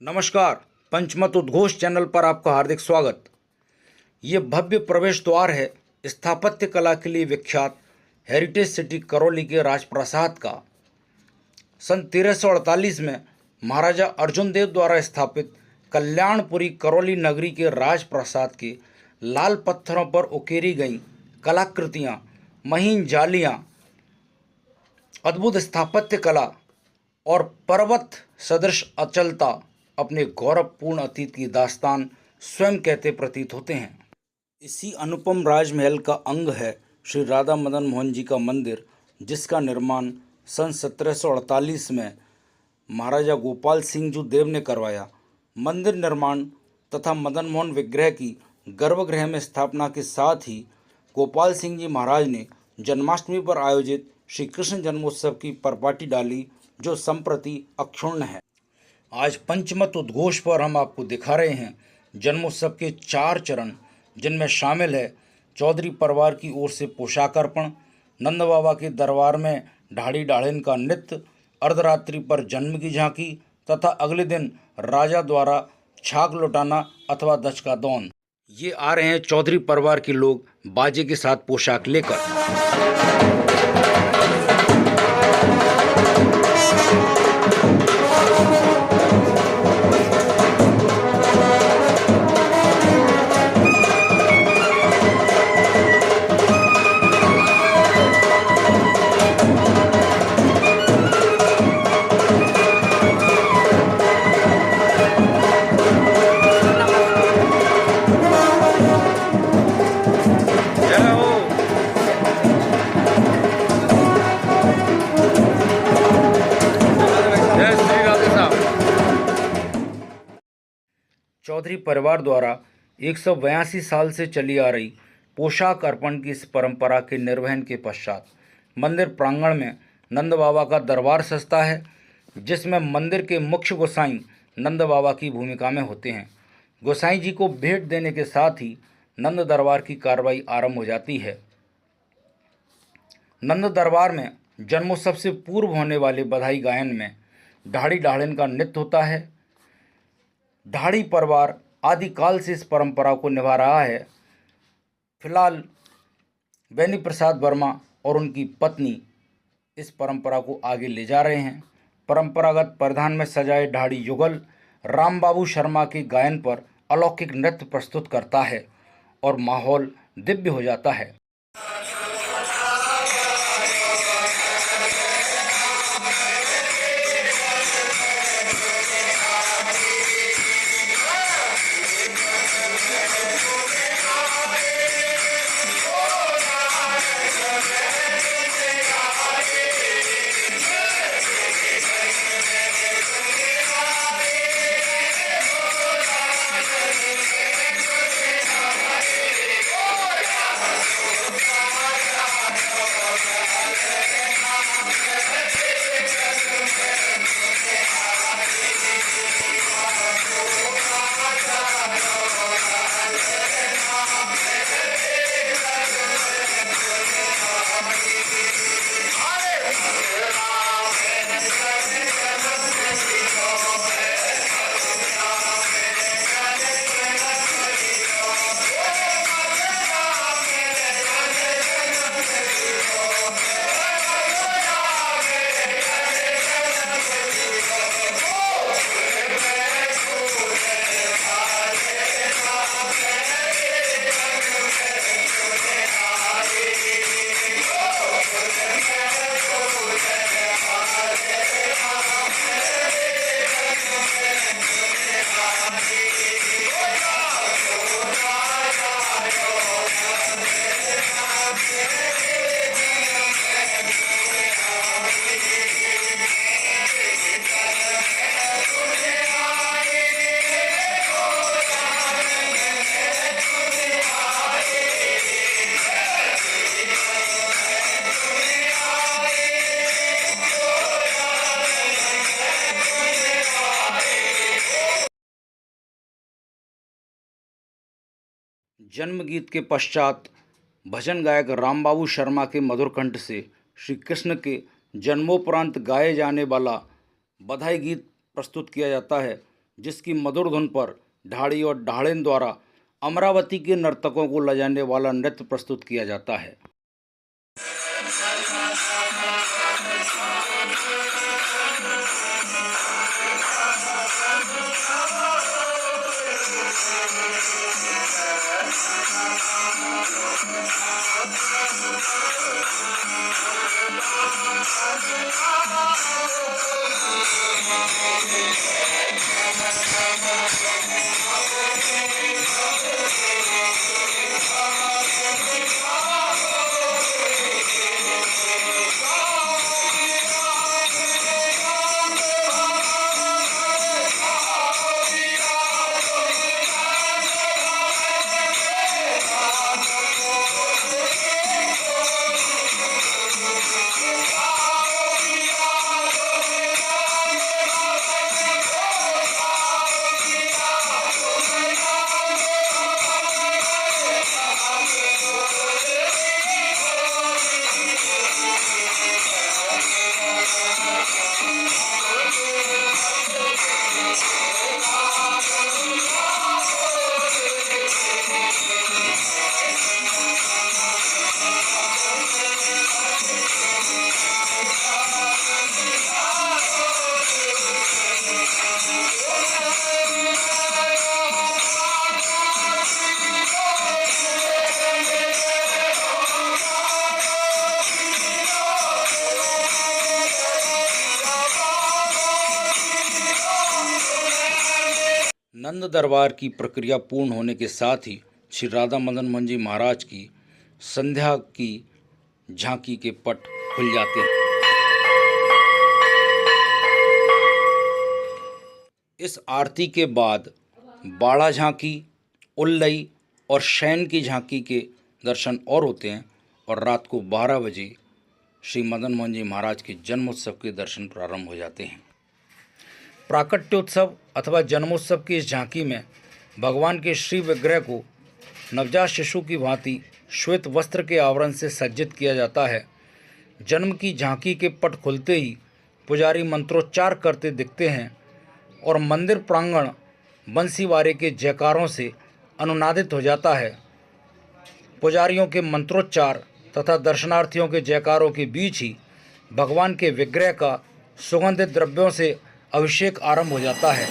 नमस्कार। पंचमत उद्घोष चैनल पर आपका हार्दिक स्वागत। ये भव्य प्रवेश द्वार है स्थापत्य कला के लिए विख्यात हेरिटेज सिटी करौली के राजप्रासाद का। सन 1348 में महाराजा अर्जुन देव द्वारा स्थापित कल्याणपुरी करौली नगरी के राजप्रासाद के लाल पत्थरों पर उकेरी गई कलाकृतियाँ, महीन जालियाँ, अद्भुत स्थापत्य कला और पर्वत सदृश अचलता अपने गौरवपूर्ण अतीत की दास्तान स्वयं कहते प्रतीत होते हैं। इसी अनुपम राजमहल का अंग है श्री राधा मदन मोहन जी का मंदिर, जिसका निर्माण सन 1748 में महाराजा गोपाल सिंह जी देव ने करवाया। मंदिर निर्माण तथा मदन मोहन विग्रह की गर्भगृह में स्थापना के साथ ही गोपाल सिंह जी महाराज ने जन्माष्टमी पर आयोजित श्री कृष्ण जन्मोत्सव की परपाटी डाली, जो संप्रति अक्षुण्ण है। आज पंचमत उद्घोष पर हम आपको दिखा रहे हैं जन्मोत्सव के 4 चरण, जिनमें शामिल है चौधरी परिवार की ओर से पोशाक अर्पण, नंद बाबा के दरबार में ढाड़ी ढाड़िन का नृत्य, अर्धरात्रि पर जन्म की झांकी तथा अगले दिन राजा द्वारा छाग लुटाना अथवा दच का दौन। ये आ रहे हैं चौधरी परिवार के लोग बाजे के साथ पोशाक लेकर। चौधरी परिवार द्वारा 182 साल से चली आ रही पोशाक अर्पण की इस परंपरा के निर्वहन के पश्चात मंदिर प्रांगण में नंद बाबा का दरबार सजता है, जिसमें मंदिर के मुख्य गोसाई नंद बाबा की भूमिका में होते हैं। गोसाई जी को भेंट देने के साथ ही नंद दरबार की कार्रवाई आरंभ हो जाती है। नंद दरबार में जन्मोत्सव से पूर्व होने वाले बधाई गायन में ढाड़ी ढाड़िन का नृत्य होता है। ढाड़ी परिवार आदिकाल से इस परंपरा को निभा रहा है। फिलहाल बेनी प्रसाद वर्मा और उनकी पत्नी इस परंपरा को आगे ले जा रहे हैं। परंपरागत परिधान में सजाए ढाड़ी युगल राम बाबू शर्मा के गायन पर अलौकिक नृत्य प्रस्तुत करता है और माहौल दिव्य हो जाता है। जन्म गीत के पश्चात भजन गायक रामबाबू शर्मा के मधुर कंठ से श्री कृष्ण के जन्मोपरांत गाए जाने वाला बधाई गीत प्रस्तुत किया जाता है, जिसकी मधुर धुन पर ढाड़ी और ढाड़ेन द्वारा अमरावती के नर्तकों को लजाने वाला नृत्य प्रस्तुत किया जाता है। नंद दरबार की प्रक्रिया पूर्ण होने के साथ ही श्री राधा मदन मोहन जी महाराज की संध्या की झांकी के पट खुल जाते हैं। इस आरती के बाद बाड़ा झांकी, उल्लई और शयन की झांकी के दर्शन और होते हैं और रात को 12 बजे श्री मदन मोहन जी महाराज के जन्मोत्सव के दर्शन प्रारंभ हो जाते हैं। प्राकट्योत्सव अथवा जन्मोत्सव की इस झांकी में भगवान के श्री विग्रह को नवजात शिशु की भांति श्वेत वस्त्र के आवरण से सज्जित किया जाता है। जन्म की झांकी के पट खुलते ही पुजारी मंत्रोच्चार करते दिखते हैं और मंदिर प्रांगण बंसीवारे के जयकारों से अनुनादित हो जाता है। पुजारियों के मंत्रोच्चार तथा दर्शनार्थियों के जयकारों के बीच ही भगवान के विग्रह का सुगंधित द्रव्यों से अभिषेक आरंभ हो जाता है।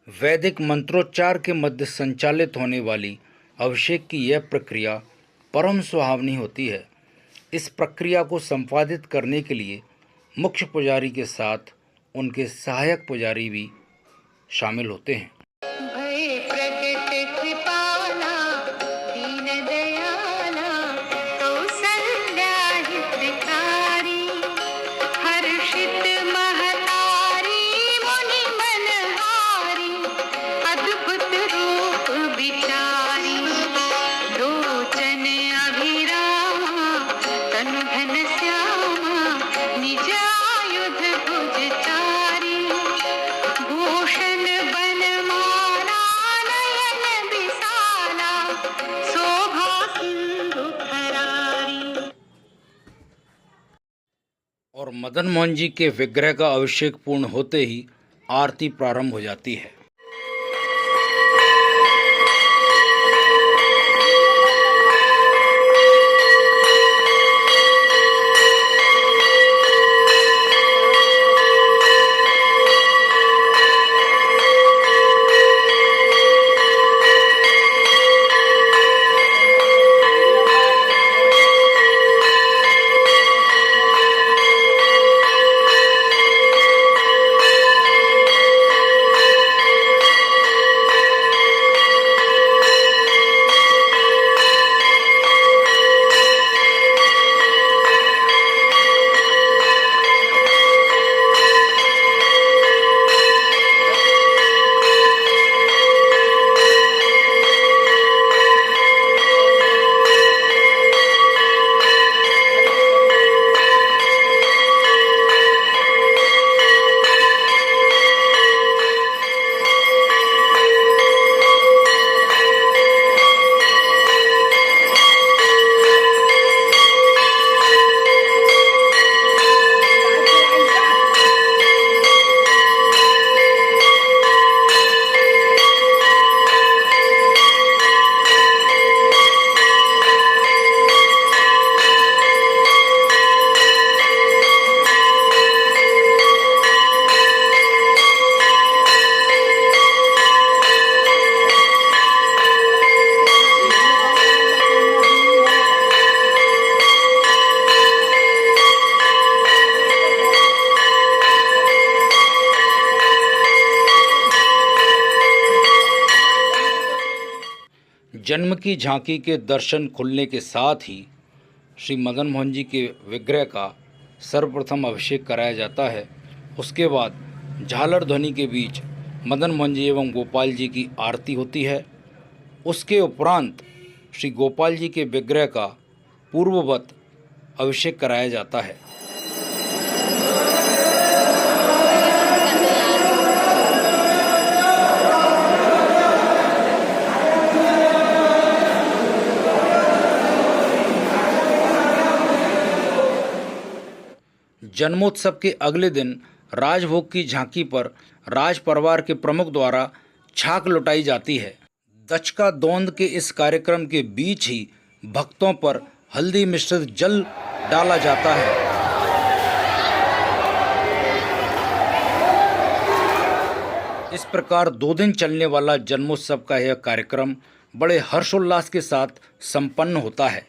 वैदिक मंत्रोच्चार के मध्य संचालित होने वाली अभिषेक की यह प्रक्रिया परम सुहावनी होती है। इस प्रक्रिया को संपादित करने के लिए मुख्य पुजारी के साथ उनके सहायक पुजारी भी शामिल होते हैं। और मदन मोहन जी के विग्रह का अभिषेक पूर्ण होते ही आरती प्रारंभ हो जाती है। जन्म की झांकी के दर्शन खुलने के साथ ही श्री मदन मोहन जी के विग्रह का सर्वप्रथम अभिषेक कराया जाता है। उसके बाद झालर ध्वनि के बीच मदन मोहन जी एवं गोपाल जी की आरती होती है। उसके उपरांत श्री गोपाल जी के विग्रह का पूर्ववत अभिषेक कराया जाता है। जन्मोत्सव के अगले दिन राजभोग की झांकी पर राज परिवार के प्रमुख द्वारा छाक लुटाई जाती है। दच का दौंद के इस कार्यक्रम के बीच ही भक्तों पर हल्दी मिश्रित जल डाला जाता है। इस प्रकार 2 दिन चलने वाला जन्मोत्सव का यह कार्यक्रम बड़े हर्षोल्लास के साथ संपन्न होता है।